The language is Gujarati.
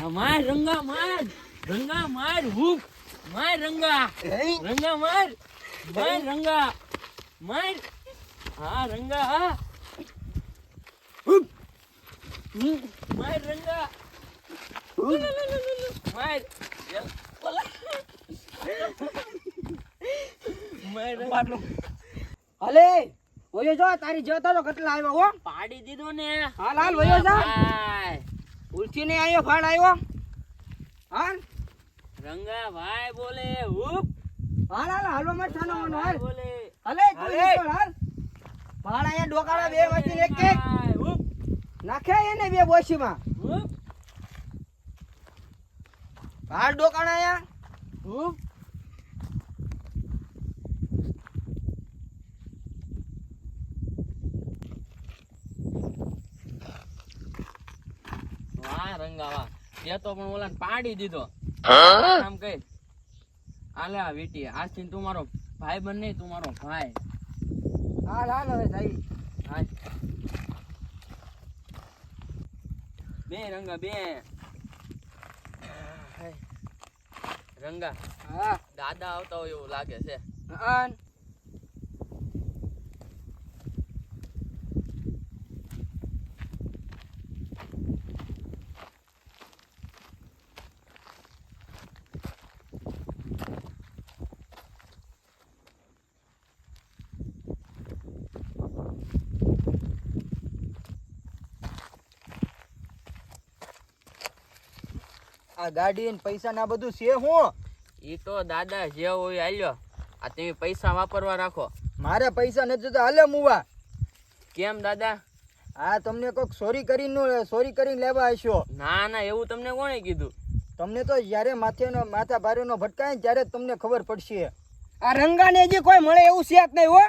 માર રંગા માર હુક માર રંગા માર રંગા માર હા રંગા હા હુક માર રંગા માર અલે ઓયો જો તારી જોતો તો કેટલા આવ્યો હો પાડી દીધો ને હાલ હાલ વયો જા ઉલટી ને આવ્યો ફાડ આવ્યો હાલ રંગા ભાઈ બોલે હુપ હાલ હાલ હાલો મત થાનો મનો હાલ બોલે અલે કોઈ નીકળ હાલ ફાડ આયા ડોકાળા બે વચ્ચે એક એક હુપ નાખે એને બે બોશીમાં હુપ ફાડ ડોકાળા આયા હુપ વાહ રંગા વાહ એ તો પણ ઓલાને પાડી દીધો આમ કઈ આલે આ વીટી આજથી તું મારો ભાઈ બન નહીં તું મારો ભાઈ હાલ હાલ હવે સાઈ હાલ બે રંગા બે રંગા હા દાદા આવતા હોય એવું લાગે છે આન આ ગાડી ને પૈસા ના બધું છે હું ઈ તો દાદા જે હોય આલ્યો આ તમે પૈસા વાપરવા રાખો મારે પૈસા નથી તો હાલે મુવા કેમ દાદા આ તમને કોઈક ચોરી કરીને લેવા આવ્યો ના ના એવું તમને કોણે કીધું તમને તો જ્યારે માથા ભારેનો ભટકાય ત્યારે તમને ખબર પડશે આ રંગાને હજી કોઈ મળે એવું છે જ નહીં હો